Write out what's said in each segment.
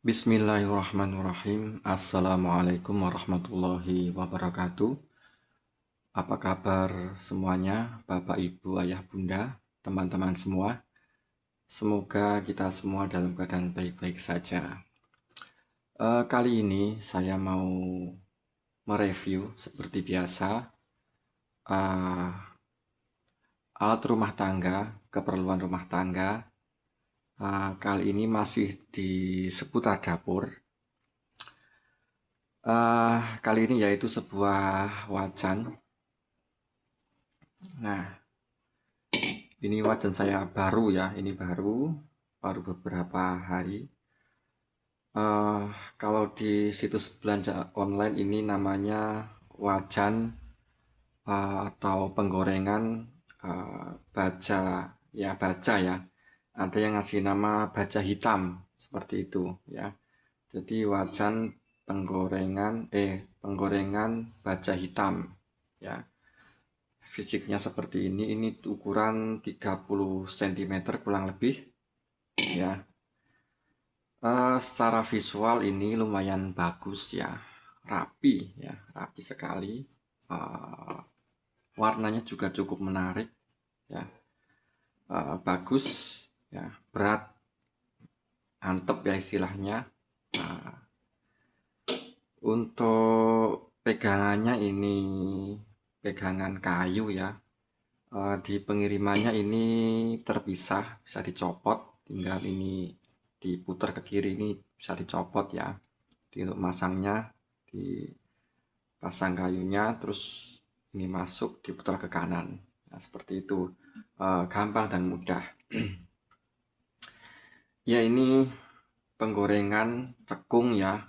Bismillahirrahmanirrahim. Assalamualaikum warahmatullahi wabarakatuh. Apa kabar semuanya, Bapak, Ibu, Ayah, Bunda, teman-teman semua? Semoga kita semua dalam keadaan baik-baik saja. Kali ini saya mau mereview seperti biasa eh, alat rumah tangga, keperluan rumah tangga. Kali ini masih di seputar dapur. Kali ini yaitu sebuah wajan. Nah, ini wajan saya baru ya, ini baru beberapa hari. Kalau di situs belanja online ini namanya wajan atau penggorengan baja, ya baja ya. Ada yang ngasih nama baja hitam seperti itu ya. Jadi wajan penggorengan baja hitam ya. Fisiknya seperti ini ukuran 30 cm kurang lebih ya. Secara visual ini lumayan bagus ya, rapi ya, rapi sekali. Warnanya juga cukup menarik ya. Bagus ya, berat, antep ya istilahnya. Untuk pegangannya ini pegangan kayu ya. Di pengirimannya ini terpisah, bisa dicopot, tinggal ini diputar ke kiri, ini bisa dicopot ya. Untuk masangnya dipasang kayunya, terus ini masuk diputar ke kanan. Nah, seperti itu. Gampang dan mudah. Ya, ini penggorengan cekung ya.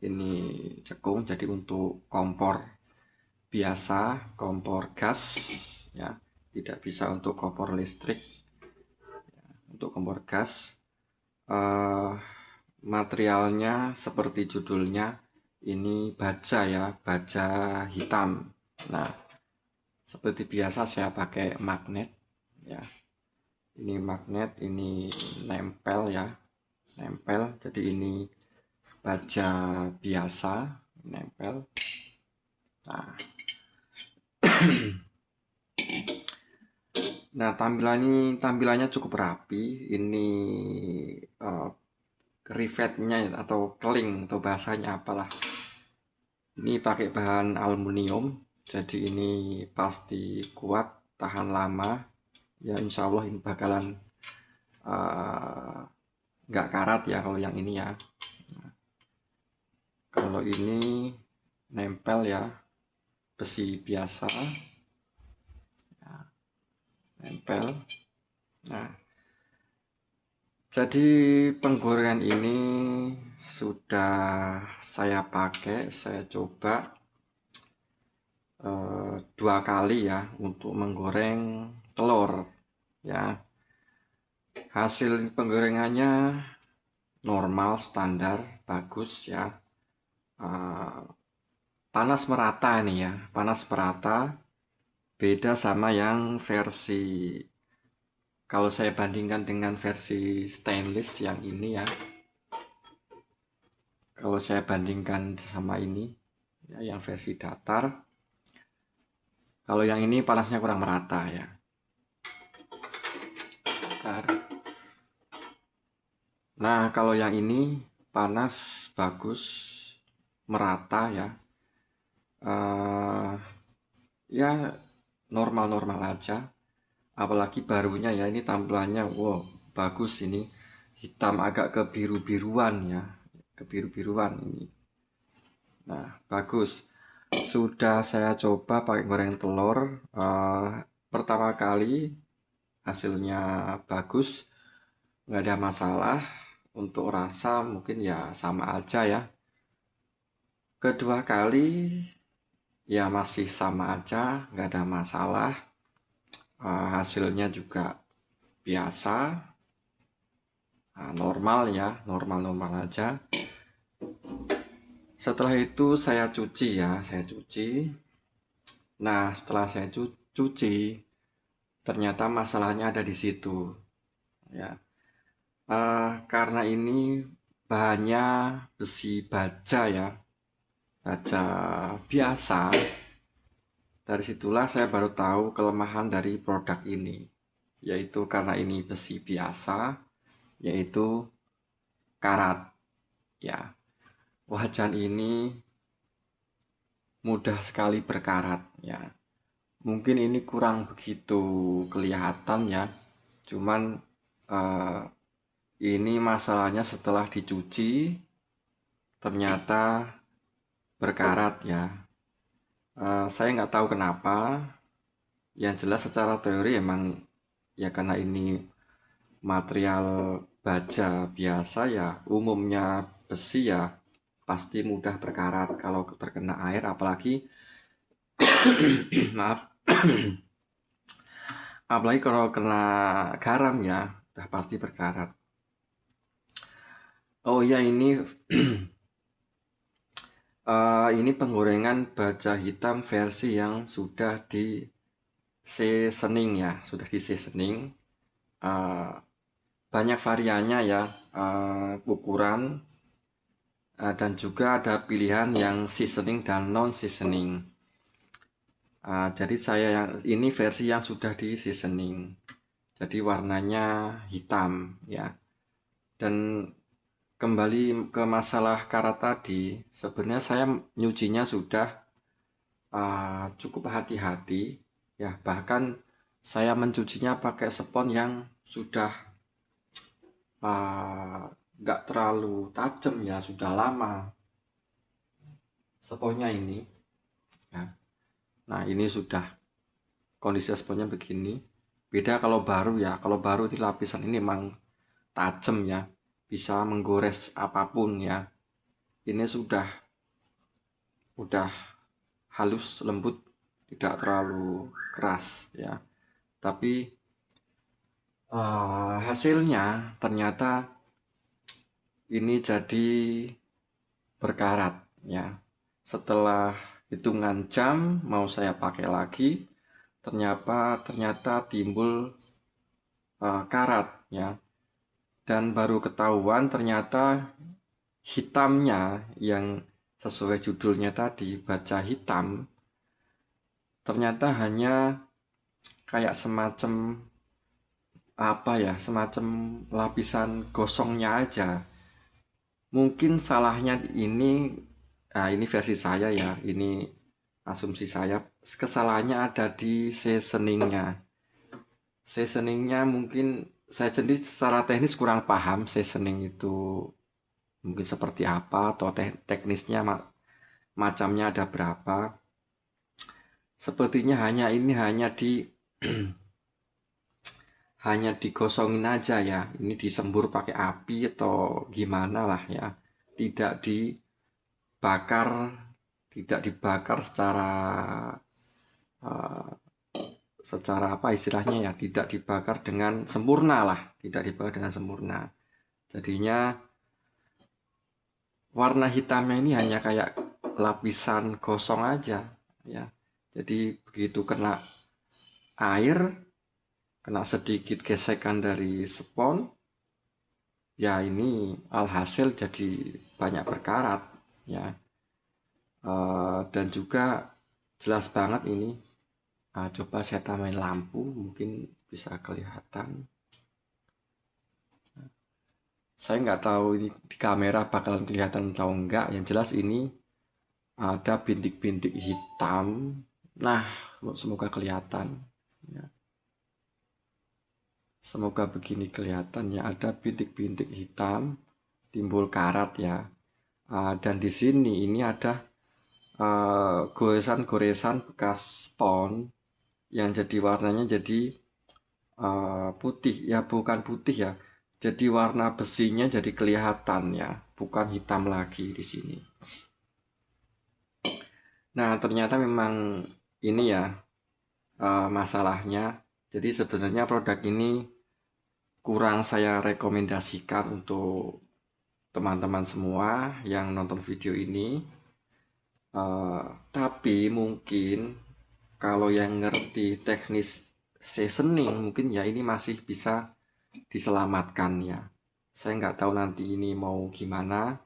Ini cekung, jadi untuk kompor biasa, kompor gas ya, tidak bisa untuk kompor listrik. Untuk kompor gas, materialnya seperti judulnya, ini baja ya, baja hitam. Nah, seperti biasa saya pakai magnet ya. Ini magnet, ini nempel ya, nempel. Jadi ini baja biasa, nempel. Nah, Nah, tampilannya cukup rapi. Ini rivetnya atau keling atau bahasanya apalah. Ini pakai bahan aluminium, jadi ini pasti kuat, tahan lama. Ya, insya Allah ini bakalan nggak karat ya kalau yang ini ya. Kalau ini nempel ya, besi biasa, nempel. Nah, jadi penggorengan ini sudah saya pakai, saya coba 2 kali ya untuk menggoreng telur ya. Hasil penggorengannya normal, standar, bagus ya. Panas merata nih ya, panas merata. Beda sama yang versi, kalau saya bandingkan dengan versi stainless yang ini ya. Kalau saya bandingkan sama ini ya, yang versi datar. Kalau yang ini panasnya kurang merata ya. Nah, kalau yang ini panas bagus, merata ya. Ya normal-normal aja. Apalagi barunya ya, ini tampilannya wow, bagus ini. Hitam agak ke biru-biruan ya. Ke biru-biruan ini. Nah, bagus. Sudah saya coba pakai goreng telur. Pertama kali hasilnya bagus, nggak ada masalah. Untuk rasa mungkin ya sama aja ya. Kedua kali ya masih sama aja, nggak ada masalah. Hasilnya juga biasa, normal ya, normal-normal aja. Setelah itu saya cuci ya, saya cuci. Nah, setelah saya cuci, ternyata masalahnya ada di situ ya. Karena ini bahannya besi baja ya, baja biasa. Dari situlah saya baru tahu kelemahan dari produk ini, yaitu karena ini besi biasa, yaitu karat ya. Wajan ini mudah sekali berkarat ya. Mungkin ini kurang begitu kelihatan ya. Cuman ini masalahnya setelah dicuci ternyata berkarat ya. Saya nggak tahu kenapa. Yang jelas secara teori emang ya karena ini material baja biasa ya, umumnya besi ya pasti mudah berkarat kalau terkena air, apalagi maaf, apalagi kalau kena garam ya udah pasti berkarat. Oh ya, ini penggorengan baja hitam versi yang sudah di seasoning ya, sudah di seasoning. Banyak variannya ya, ukuran, dan juga ada pilihan yang seasoning dan non seasoning. Jadi ini versi yang sudah di seasoning, jadi warnanya hitam ya. Dan kembali ke masalah karat tadi, sebenarnya saya nyucinya sudah cukup hati-hati ya, bahkan saya mencucinya pakai spons yang sudah nggak terlalu tajam ya, sudah lama sponsnya ini ya. Nah ini sudah kondisi sponsnya begini. Beda kalau baru ya, kalau baru di lapisan ini memang tajam ya, bisa menggores apapun ya. Ini udah halus lembut, tidak terlalu keras ya. Tapi hasilnya ternyata ini jadi berkarat ya. Setelah hitungan jam mau saya pakai lagi, ternyata timbul karat ya. Dan baru ketahuan ternyata hitamnya yang sesuai judulnya tadi, baja hitam, ternyata hanya kayak semacam semacam lapisan gosongnya aja. Mungkin salahnya ini versi saya ya, ini asumsi saya, kesalahannya ada di seasoningnya. Seasoningnya mungkin saya sendiri secara teknis kurang paham seasoning itu mungkin seperti apa, atau teknisnya macamnya ada berapa. Sepertinya hanya hanya digosongin aja ya, ini disembur pakai api atau gimana lah ya, tidak dibakar tidak dibakar secara apa istilahnya ya, tidak dibakar dengan sempurna lah, tidak dibakar dengan sempurna. Jadinya warna hitamnya ini hanya kayak lapisan gosong aja ya. Jadi begitu kena air, kena sedikit gesekan dari spons ya, ini alhasil jadi banyak berkarat ya. Dan juga jelas banget ini. Coba saya tambahin lampu, mungkin bisa kelihatan. Saya nggak tahu ini di kamera bakalan kelihatan atau enggak. Yang jelas ini ada bintik-bintik hitam. Nah, semoga kelihatan ya. Semoga begini kelihatannya, ada bintik-bintik hitam, timbul karat ya. Dan di sini ini ada goresan-goresan bekas spons yang jadi warnanya jadi putih ya, bukan putih ya, jadi warna besinya jadi kelihatan ya, bukan hitam lagi di sini. Nah ternyata memang ini ya masalahnya. Jadi sebenarnya produk ini kurang saya rekomendasikan untuk teman-teman semua yang nonton video ini. Tapi mungkin kalau yang ngerti teknis seasoning, mungkin ya ini masih bisa diselamatkan ya. Saya nggak tahu nanti ini mau gimana.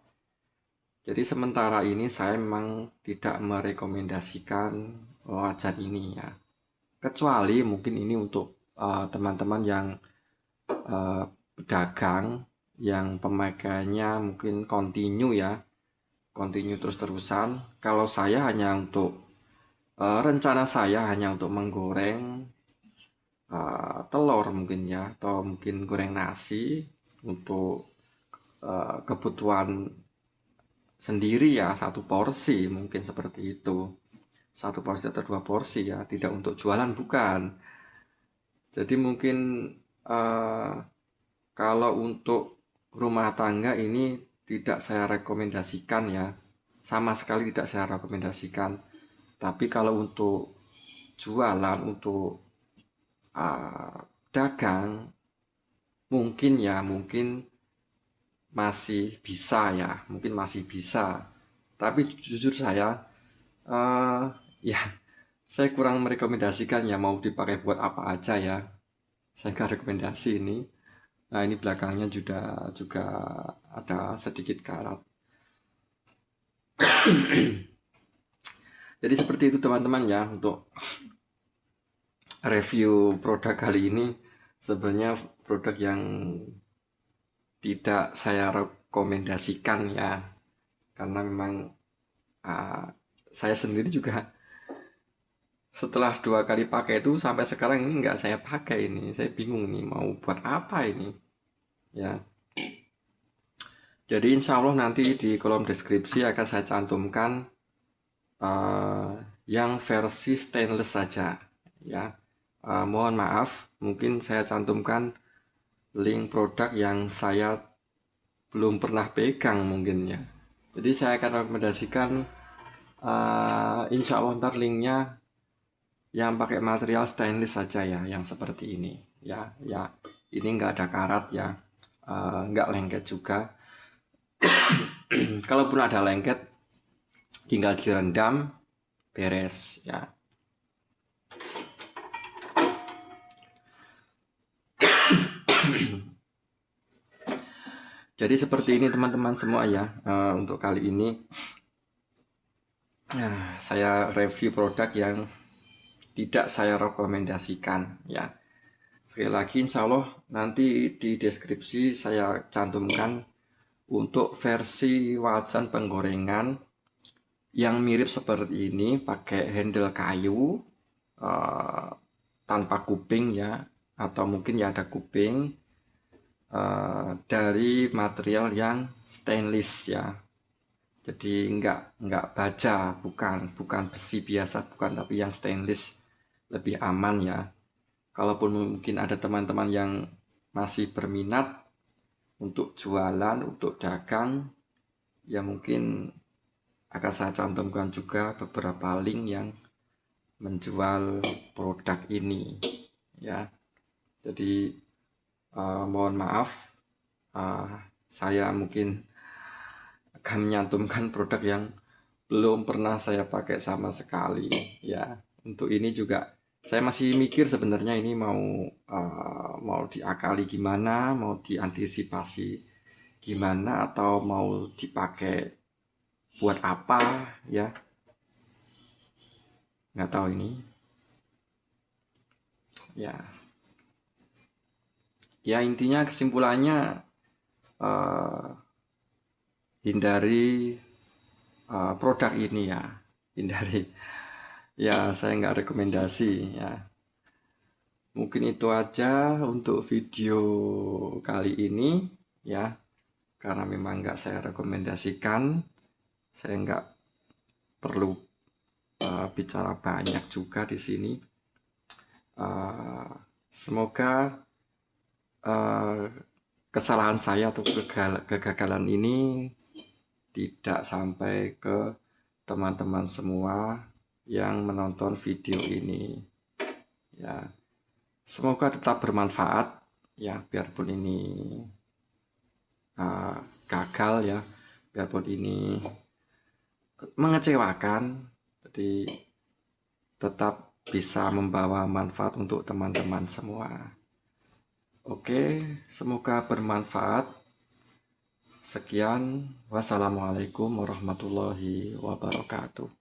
Jadi sementara ini saya memang tidak merekomendasikan wajan ini ya. Kecuali mungkin ini untuk teman-teman yang pedagang yang pemakaiannya mungkin continue ya, continue terus-terusan. Kalau saya hanya untuk rencana saya hanya untuk menggoreng telur mungkin ya, atau mungkin goreng nasi untuk kebutuhan sendiri ya, satu porsi mungkin seperti itu, satu porsi atau dua porsi ya, tidak untuk jualan bukan. Jadi mungkin eh, kalau untuk rumah tangga ini tidak saya rekomendasikan ya, sama sekali tidak saya rekomendasikan. Tapi kalau untuk jualan, untuk dagang, mungkin ya, mungkin masih bisa ya, mungkin masih bisa. Tapi jujur saya, eh, ya saya kurang merekomendasikan ya, mau dipakai buat apa aja ya. Saya nggak rekomendasi ini. Nah ini belakangnya juga juga ada sedikit karat. Jadi seperti itu teman-teman ya, untuk review produk kali ini. Sebenarnya produk yang tidak saya rekomendasikan ya, karena memang uh, saya sendiri juga setelah 2 kali pakai itu sampai sekarang ini nggak saya pakai ini. Saya bingung nih mau buat apa ini ya. Jadi insya Allah nanti di kolom deskripsi akan saya cantumkan yang versi stainless saja ya. Mohon maaf, mungkin saya cantumkan link produk yang saya belum pernah pegang mungkin ya. Jadi saya akan rekomendasikan insya Allah ntar linknya yang pakai material stainless saja ya, yang seperti ini ya. Ya ini nggak ada karat ya, nggak lengket juga. Kalaupun ada lengket tinggal direndam beres ya. Jadi seperti ini teman-teman semua ya, untuk kali ini saya review produk yang tidak saya rekomendasikan ya. Sekali lagi insya Allah nanti di deskripsi saya cantumkan untuk versi wajan penggorengan yang mirip seperti ini, pakai handle kayu tanpa kuping ya, atau mungkin ya ada kuping, dari material yang stainless ya. Jadi enggak baja, bukan besi biasa, bukan, tapi yang stainless lebih aman ya. Kalaupun mungkin ada teman-teman yang masih berminat untuk jualan, untuk dagang, ya mungkin akan saya cantumkan juga beberapa link yang menjual produk ini ya. Jadi mohon maaf, saya mungkin akan menyantumkan produk yang belum pernah saya pakai sama sekali ya. Untuk ini juga saya masih mikir sebenarnya ini mau diakali gimana, mau diantisipasi gimana, atau mau dipakai buat apa ya, nggak tahu ini ya. Ya intinya kesimpulannya, hindari produk ini ya, hindari ya, saya nggak rekomendasi ya. Mungkin itu aja untuk video kali ini ya, karena memang nggak saya rekomendasikan, saya nggak perlu bicara banyak juga di sini. Semoga kesalahan saya atau kegagalan ini tidak sampai ke teman-teman semua yang menonton video ini ya. Semoga tetap bermanfaat ya, biarpun ini gagal ya, biarpun ini mengecewakan, jadi tetap bisa membawa manfaat untuk teman-teman semua. Oke, semoga bermanfaat. Sekian, wassalamualaikum warahmatullahi wabarakatuh.